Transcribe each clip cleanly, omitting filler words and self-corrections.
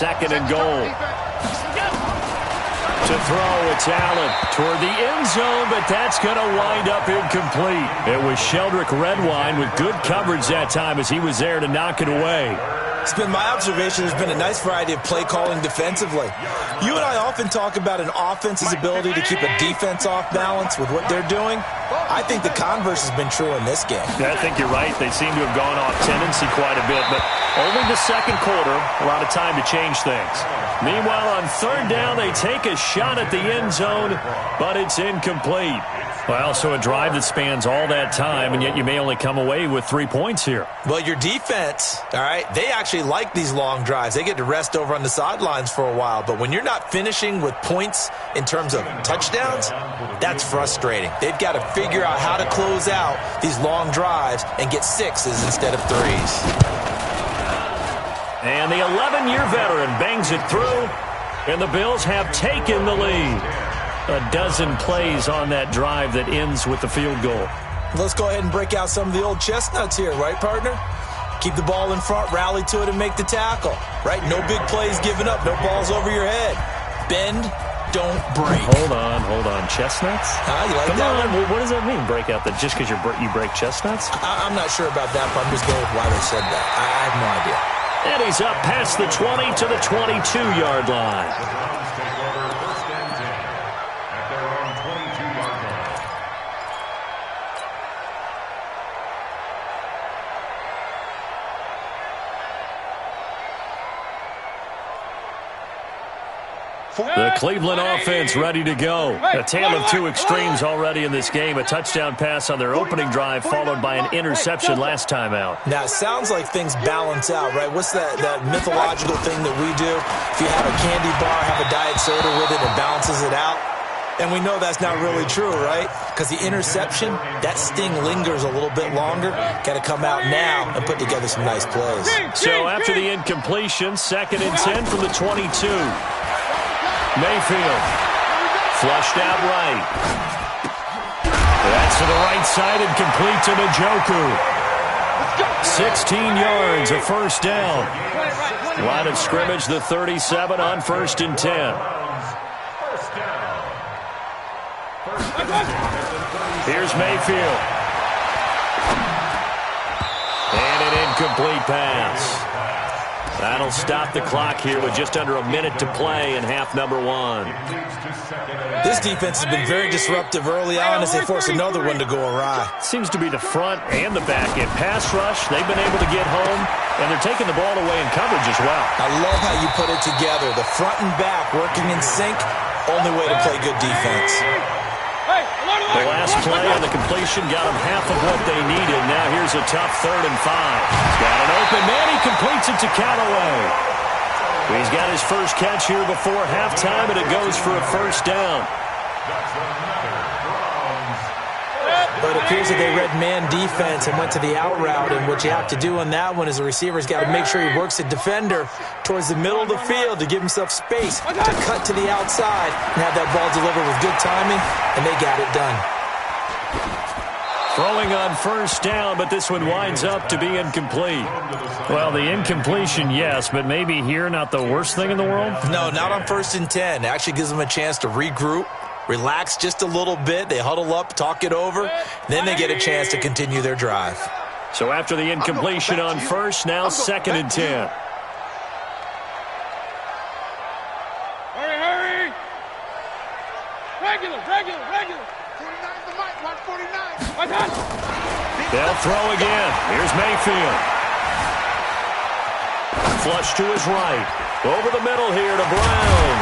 Second and goal. To throw, it's Allen toward the end zone, but that's going to wind up incomplete. It was Sheldrick Redwine with good coverage that time as he was there to knock it away. It's been my observation there's been a nice variety of play calling defensively. You and I often talk about an offense's ability to keep a defense off balance with what they're doing. I think the converse has been true in this game. Yeah, I think you're right. They seem to have gone off tendency quite a bit, but only the second quarter, a lot of time to change things. Meanwhile, on third down, they take a shot at the end zone, but it's incomplete. Well, so a drive that spans all that time, and yet you may only come away with 3 points here. Well, your defense, all right, they actually like these long drives. They get to rest over on the sidelines for a while. But when you're not finishing with points in terms of touchdowns, that's frustrating. They've got to figure out how to close out these long drives and get sixes instead of threes. And the 11-year veteran bangs it through, and the Bills have taken the lead. A dozen plays on that drive that ends with the field goal. Let's go ahead and break out some of the old chestnuts here, right, partner? Keep the ball in front, rally to it, and make the tackle, right? No big plays given up, no balls over your head. Bend, don't break. Hold on. Chestnuts? You like Come that on. one? What does that mean, break out? That just because you break chestnuts? I'm not sure about that, but I'm just going with why they said that. I have no idea. And he's up past the 20 to the 22-yard line. The Cleveland offense ready to go. A tale of two extremes already in this game. A touchdown pass on their opening drive followed by an interception last time out. Now, it sounds like things balance out, right? What's that mythological thing that we do? If you have a candy bar, have a diet soda with it, it balances it out. And we know that's not really true, right? Because the interception, that sting lingers a little bit longer. Got to come out now and put together some nice plays. So after the incompletion, 2nd and 10 from the 22. Mayfield, flushed out right. That's to the right side and complete to Njoku. 16 yards, a first down. Line of scrimmage, the 37 on 1st and 10. Here's Mayfield. And an incomplete pass. That'll stop the clock here with just under a minute to play in half number 1. This defense has been very disruptive early on as they force another one to go awry. Seems to be the front and the back end. Pass rush, they've been able to get home, and they're taking the ball away in coverage as well. I love how you put it together. The front and back working in sync, only way to play good defense. The last play on the completion got them half of what they needed. Now here's a tough 3rd and 5. He's got an open man. He completes it to Callaway. He's got his first catch here before halftime, and it goes for a first down. But it appears that they read man defense and went to the out route, and what you have to do on that one is the receiver's got to make sure he works the defender towards the middle of the field to give himself space to cut to the outside and have that ball delivered with good timing, and they got it done. Throwing on first down, but this one winds up to be incomplete. Well, the incompletion, yes, but maybe here not the worst thing in the world? No, not on 1st and 10. It actually gives them a chance to regroup, relax just a little bit. They huddle up, talk it over. Then they get a chance to continue their drive. So after the incompletion on first, now 2nd and 10. Hurry. Regular. 49 the mic, 149. They'll throw again. Here's Mayfield. Flush to his right. Over the middle here to Brown.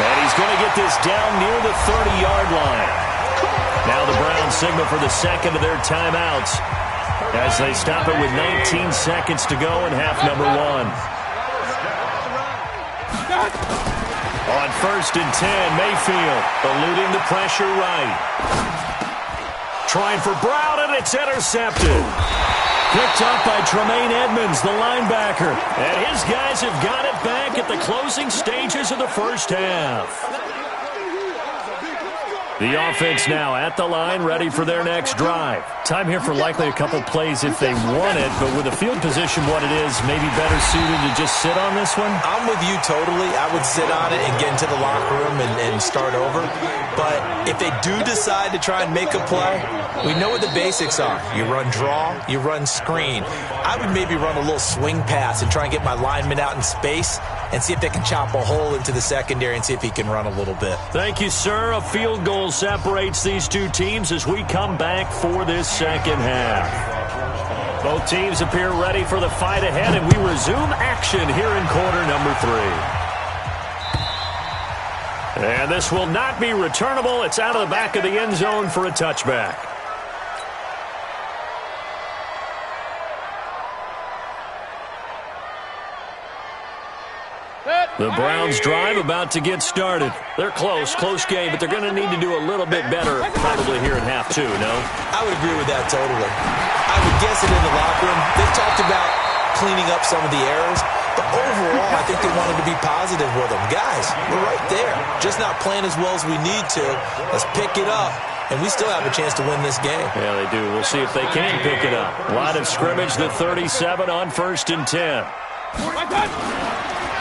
And he's going to get this down near the 30-yard line. Now the Browns signal for the second of their timeouts as they stop it with 19 seconds to go in half number 1. On 1st and 10, Mayfield eluding the pressure right. Trying for Brown, and it's intercepted. Picked up by Tremaine Edmonds, the linebacker. And his guys have got it back at the closing stages of the first half. The offense now at the line, ready for their next drive. Time here for likely a couple plays if they want it, but with the field position what it is, maybe better suited to just sit on this one? I'm with you totally. I would sit on it and get into the locker room and start over. But if they do decide to try and make a play, we know what the basics are. You run draw, you run screen. I would maybe run a little swing pass and try and get my lineman out in space and see if they can chop a hole into the secondary and see if he can run a little bit. Thank you, sir. A field goal separates these two teams as we come back for this second half. Both teams appear ready for the fight ahead, and we resume action here in quarter number 3. And this will not be returnable. It's out of the back of the end zone for a touchback. The Browns drive about to get started. They're close game, but they're going to need to do a little bit better probably here in half 2, no? I would agree with that totally. I would guess it in the locker room. They talked about cleaning up some of the errors, but overall I think they wanted to be positive with them. Guys, we're right there. Just not playing as well as we need to. Let's pick it up, and we still have a chance to win this game. Yeah, they do. We'll see if they can pick it up. Line of scrimmage, the 37 on 1st and 10.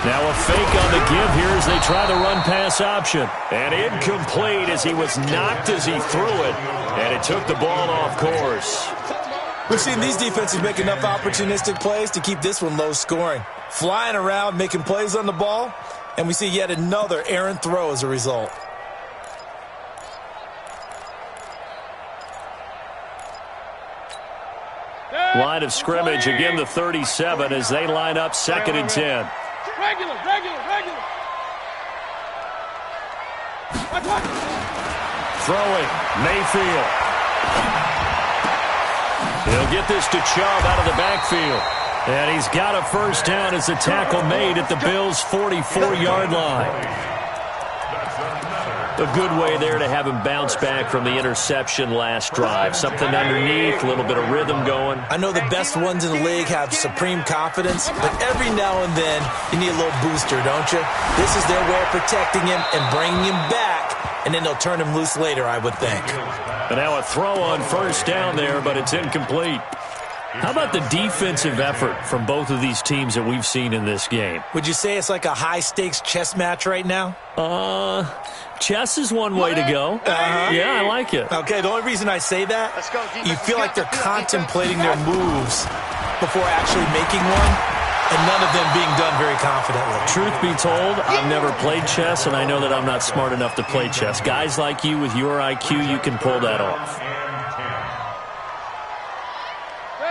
Now a fake on the give here as they try the run-pass option. And incomplete as he was knocked as he threw it. And it took the ball off course. We've seen these defenses make enough opportunistic plays to keep this one low scoring. Flying around, making plays on the ball. And we see yet another errant throw as a result. Line of scrimmage, again the 37 as they line up 2nd and 10. Regular. Throwing, Mayfield. He'll get this to Chubb out of the backfield. And he's got a first down as the tackle made at the Bills' 44-yard line. A good way there to have him bounce back from the interception last drive. Something underneath, a little bit of rhythm going. I know the best ones in the league have supreme confidence, but every now and then you need a little booster, don't you? This is their way of protecting him and bringing him back, and then they'll turn him loose later, I would think. And now a throw on first down there, but it's incomplete. How about the defensive effort from both of these teams that we've seen in this game? Would you say it's like a high-stakes chess match right now? Chess is one way to go. Yeah, I like it. Okay, the only reason I say that, you feel like they're contemplating their moves before actually making one, and none of them being done very confidently. Truth be told, I've never played chess, and I know that I'm not smart enough to play chess. Guys like you with your IQ, you can pull that off.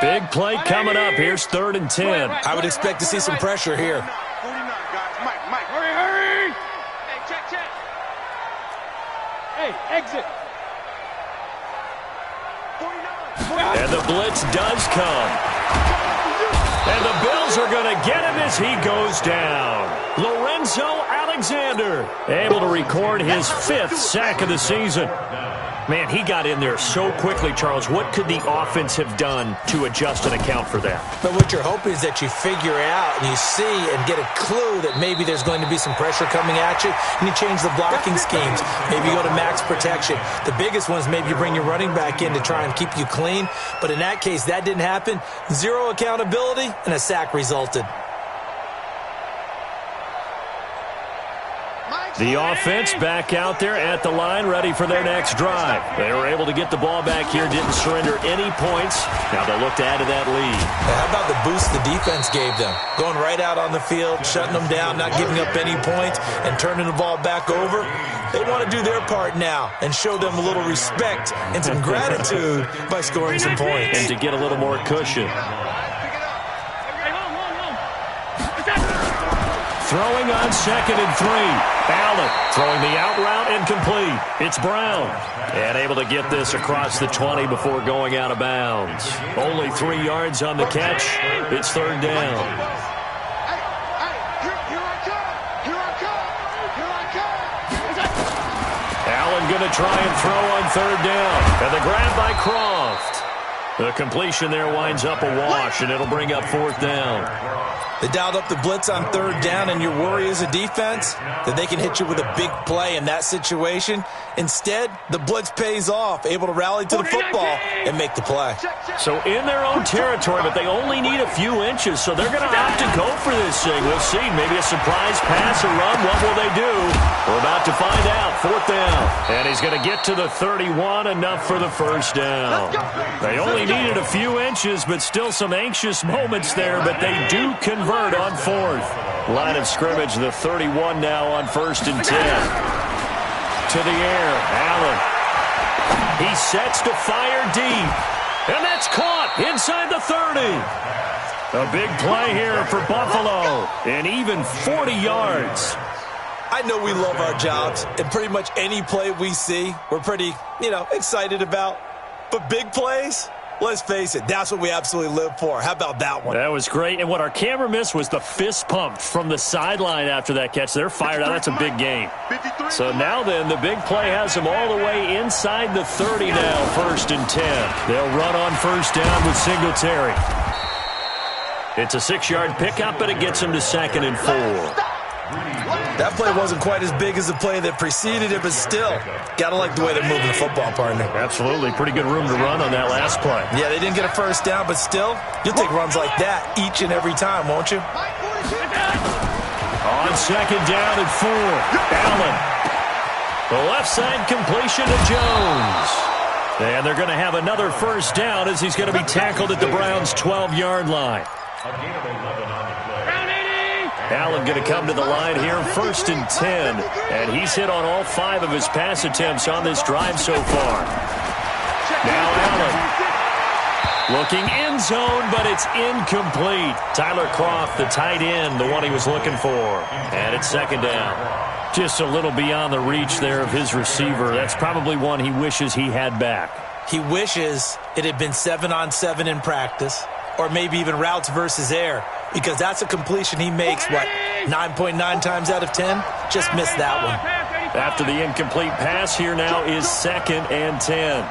Big play coming up. Here's 3rd and 10. I would expect to see some pressure here. 49, guys. Mike. Hurry. Hey, check. Hey, exit. 49. And the blitz does come. And the Bills are going to get him as he goes down. Lorenzo Alexander able to record his 5th sack of the season. Man, he got in there so quickly, Charles. What could the offense have done to adjust and account for that? But what you're hoping is that you figure out and you see and get a clue that maybe there's going to be some pressure coming at you, and you change the blocking schemes. Maybe you go to max protection. The biggest one is maybe you bring your running back in to try and keep you clean. But in that case, that didn't happen. 0 accountability, and a sack resulted. The offense back out there at the line, ready for their next drive. They were able to get the ball back here, didn't surrender any points. Now they'll look to add to that lead. How about the boost the defense gave them? Going right out on the field, shutting them down, not giving up any points, and turning the ball back over. They want to do their part now and show them a little respect and some gratitude by scoring some points. And to get a little more cushion. Throwing on 2nd and 3. Allen throwing the out route incomplete. It's Brown. And able to get this across the 20 before going out of bounds. Only 3 yards on the catch. It's 3rd down. Allen going to try and throw on 3rd down. And the grab by Croft. The completion there winds up a wash, and it'll bring up 4th down. They dialed up the blitz on third down, and your worry as a defense that they can hit you with a big play in that situation. Instead, the blitz pays off, able to rally to the football and make the play. So in their own territory, but they only need a few inches, so they're going to opt to go for this thing. We'll see. Maybe a surprise pass or run. What will they do? We're about to find out. Fourth down. And he's going to get to the 31, enough for the first down. They only needed a few inches, but still some anxious moments there, but they do convert on fourth. Line of scrimmage, the 31 now on 1st and 10. To the air, Allen. He sets to fire deep. And that's caught inside the 30. A big play here for Buffalo. And even 40 yards. I know we love our jobs, and pretty much any play we see, we're pretty, excited about. But big plays, let's face it, that's what we absolutely live for. How about that one? That was great. And what our camera missed was the fist pump from the sideline after that catch. They're fired out. That's a big game. So now then, the big play has them all the way inside the 30 now, 1st and 10. They'll run on first down with Singletary. It's a 6-yard pickup, but it gets them to 2nd and 4. That play wasn't quite as big as the play that preceded it, but still, got to like the way they're moving the football, partner. Absolutely. Pretty good room to run on that last play. Yeah, they didn't get a first down, but still, you'll take runs like that each and every time, won't you? On 2nd down and 4, Allen. The left side completion to Jones. And they're going to have another first down as he's going to be tackled at the Browns' 12-yard line. Allen going to come to the line here, 1st and 10. And he's hit on all 5 of his pass attempts on this drive so far. Now Allen looking end zone, but it's incomplete. Tyler Kroft, the tight end, the one he was looking for. And it's 2nd down. Just a little beyond the reach there of his receiver. That's probably one he wishes he had back. He wishes it had been 7-on-7 in practice, or maybe even routes versus air, because that's a completion he makes, 9.9 times out of 10? Just missed that one. After the incomplete pass, here now is 2nd and 10.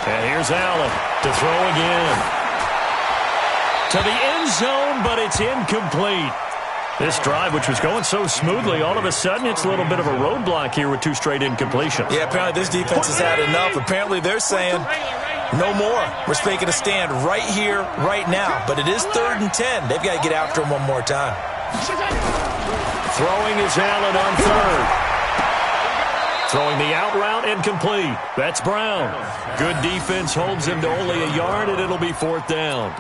And here's Allen to throw again. To the end zone, but it's incomplete. This drive, which was going so smoothly, all of a sudden it's a little bit of a roadblock here with 2 straight incompletions. Yeah, apparently this defense has had enough. Apparently they're saying, no more. We're making a stand right here, right now. But it is 3rd and 10. They've got to get after him one more time. Throwing is Allen on 3rd. Throwing the out route and complete. That's Brown. Good defense holds him to only a yard, and it'll be 4th down.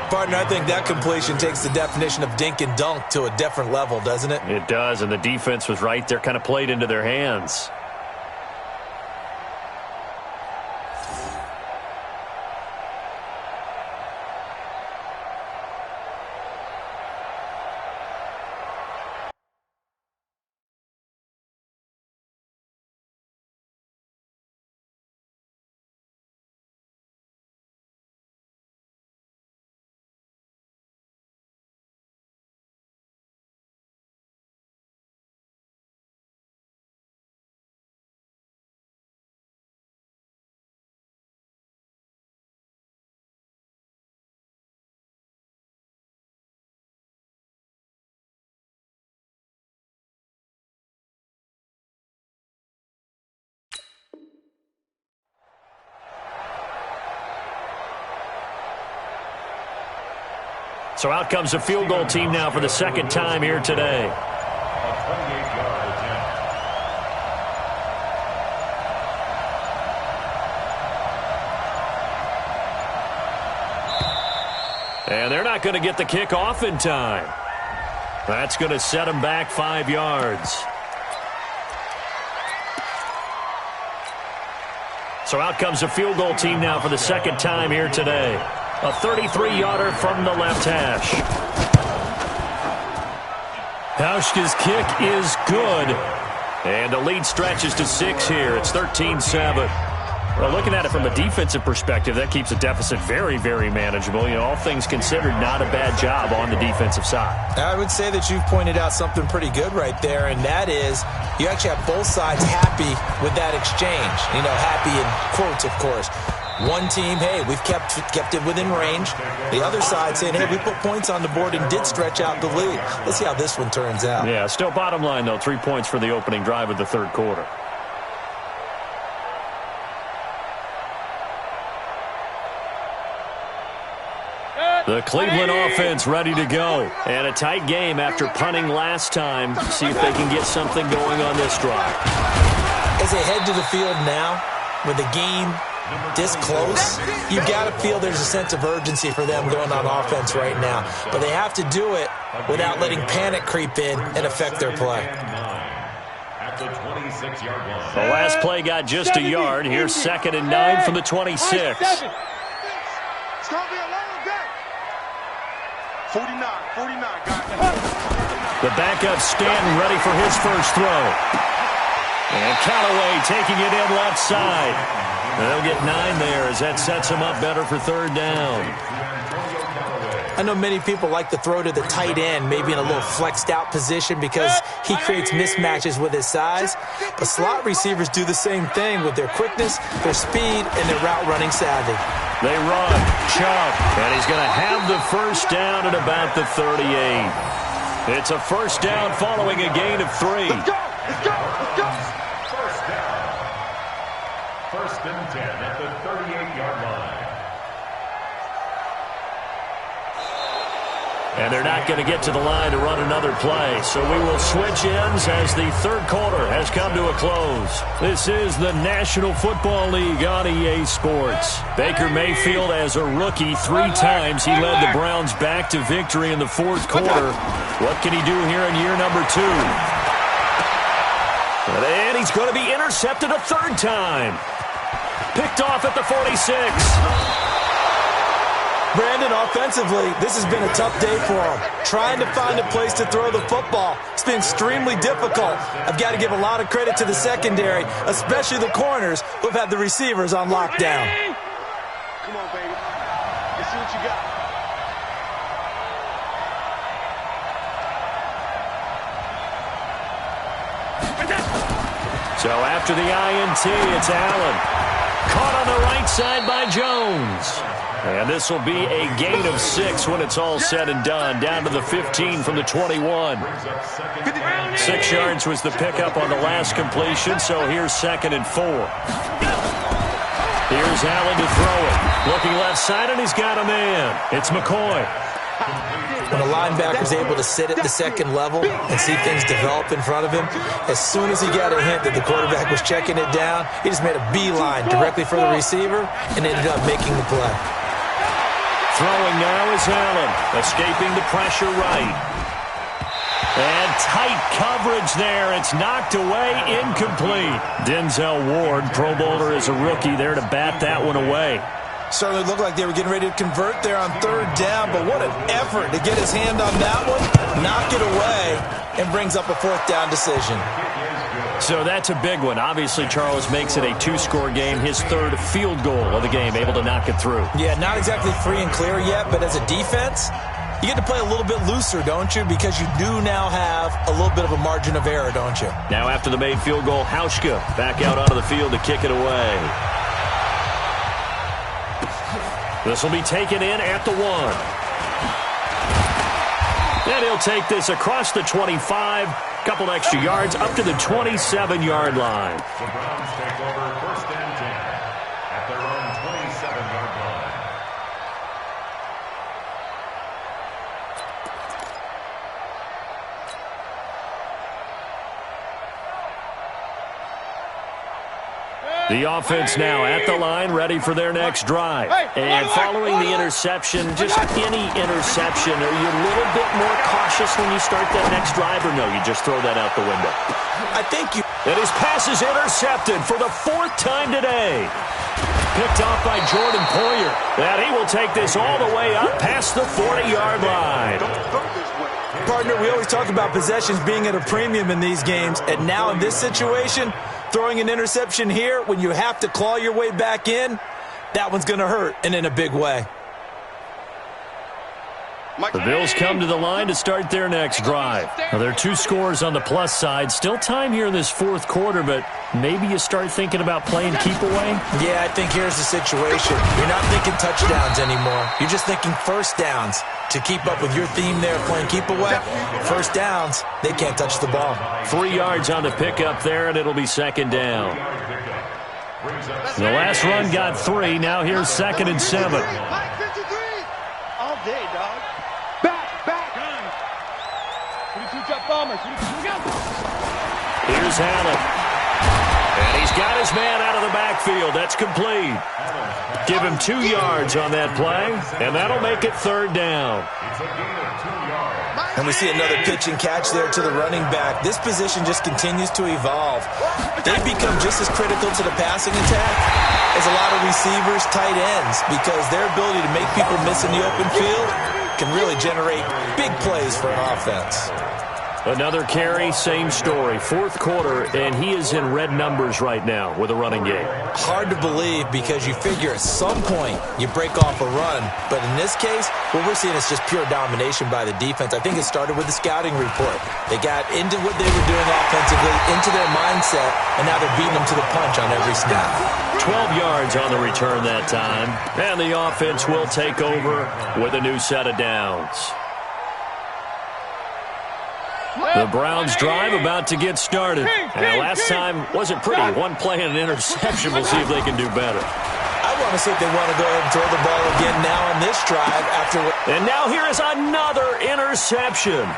Partner, I think that completion takes the definition of dink and dunk to a different level, doesn't it? It does, and the defense was right there, kind of played into their hands. So out comes the field goal team now for the 2nd time here today. And they're not going to get the kick off in time. That's going to set them back 5 yards. So out comes the field goal team now for the 2nd time here today. A 33-yarder from the left hash. Hauschka's kick is good. And the lead stretches to 6 here. It's 13-7. Well, looking at it from a defensive perspective, that keeps the deficit very, very manageable. All things considered, not a bad job on the defensive side. I would say that you've pointed out something pretty good right there, and that is you actually have both sides happy with that exchange. Happy in quotes, of course. One team, hey, we've kept it within range. The other side saying, hey, we put points on the board and did stretch out the lead. Let's see how this one turns out. Yeah, still bottom line, though, 3 points for the opening drive of the third quarter. The Cleveland offense ready to go. And a tight game after punting last time. See if they can get something going on this drive. As they head to the field now, with the game this close, you've got to feel there's a sense of urgency for them going on offense right now. But they have to do it without letting panic creep in and affect their play. The last play got just a yard. Here's 2nd and 9 from the 26. It's going to be a long day. 49, guys. The backup Stanton ready for his first throw. And Callaway taking it in left side. They'll get 9 there as that sets him up better for third down. I know many people like to throw to the tight end, maybe in a little flexed out position because he creates mismatches with his size. But slot receivers do the same thing with their quickness, their speed, and their route running savvy. They run, chop, and he's going to have the first down at about the 38. It's a first down following a gain of 3. Let's go! Let's go! Let's go! First down. 1st and 10 at the 38-yard line. And they're not going to get to the line to run another play. So we will switch ends as the third quarter has come to a close. This is the National Football League on EA Sports. Baker Mayfield, as a rookie, 3 times he led the Browns back to victory in the fourth quarter. What can he do here in year number 2? And he's going to be intercepted a 3rd time. Picked off at the 46. Brandon, offensively, this has been a tough day for him. Trying to find a place to throw the football. It's been extremely difficult. I've got to give a lot of credit to the secondary, especially the corners who have had the receivers on lockdown. Come on, baby. Let's see what you got. So after the INT, it's Allen. Caught on the right side by Jones. And this will be a gain of 6 when it's all said and done. Down to the 15 from the 21. 6 yards was the pickup on the last completion, so here's 2nd and 4. Here's Allen to throw it. Looking left side, and he's got a man. It's McCoy. When a linebacker's able to sit at the second level and see things develop in front of him, as soon as he got a hint that the quarterback was checking it down, he just made a beeline directly for the receiver and ended up making the play. Throwing now is Allen, escaping the pressure right. And tight coverage there. It's knocked away, incomplete. Denzel Ward, Pro Bowler as a rookie, there to bat that one away. Certainly looked like they were getting ready to convert there on 3rd down, but what an effort to get his hand on that one, knock it away, and brings up a 4th down decision. So that's a big one. Obviously, Charles makes it a 2-score game, his 3rd field goal of the game, able to knock it through. Yeah, not exactly free and clear yet, but as a defense, you get to play a little bit looser, don't you? Because you do now have a little bit of a margin of error, don't you? Now after the made field goal, Hauschka back out onto the field to kick it away. This will be taken in at the 1. And he'll take this across the 25. Couple extra yards up to the 27-yard line. The Browns take over 1st and 10 at their own 27-yard line. The offense now at the line, ready for their next drive. And following the interception, just any interception, are you a little bit more cautious when you start that next drive, or no, you just throw that out the window? I think you... And his pass is intercepted for the 4th time today. Picked off by Jordan Poyer. And he will take this all the way up past the 40-yard line. Partner, we always talk about possessions being at a premium in these games, and now in this situation, throwing an interception here when you have to claw your way back in, that one's going to hurt, and in a big way. The Bills come to the line to start their next drive. Now, there are 2 scores on the plus side. Still time here in this fourth quarter, but maybe you start thinking about playing keep away? Yeah, I think here's the situation. You're not thinking touchdowns anymore. You're just thinking first downs. To keep up with your theme there, playing keep away, first downs, they can't touch the ball. 3 yards on the pickup there, and it'll be second down. The last run got 3. Now here's 2nd and 7. All day, dog. Back. 22 bombers. Here's Allen. And he's got his man out of the backfield. That's complete. Give him 2 yards on that play, and that'll make it third down. And we see another pitch and catch there to the running back. This position just continues to evolve. They've become just as critical to the passing attack as a lot of receivers, tight ends, because their ability to make people miss in the open field can really generate big plays for an offense. Another carry, same story. Fourth quarter, and he is in red numbers right now with a running game. Hard to believe because you figure at some point you break off a run. But in this case, what we're seeing is just pure domination by the defense. I think it started with the scouting report. They got into what they were doing offensively, into their mindset, and now they're beating them to the punch on every snap. 12 yards on the return that time. And the offense will take over with a new set of downs. The Browns drive about to get started. And last time wasn't pretty. One play and an interception. We'll see if they can do better. I want to see if they want to go ahead and throw the ball again now on this drive after. And now here is another interception.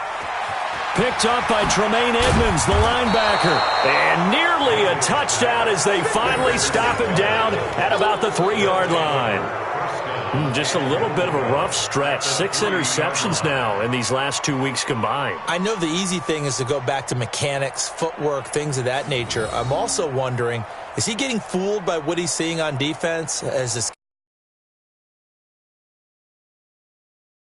Picked up by Tremaine Edmonds, the linebacker. And nearly a touchdown as they finally stop him down at about the 3-yard line. Just a little bit of a rough stretch. 6 interceptions now in these last 2 weeks combined. I know the easy thing is to go back to mechanics, footwork, things of that nature. I'm also wondering, is he getting fooled by what he's seeing on defense as this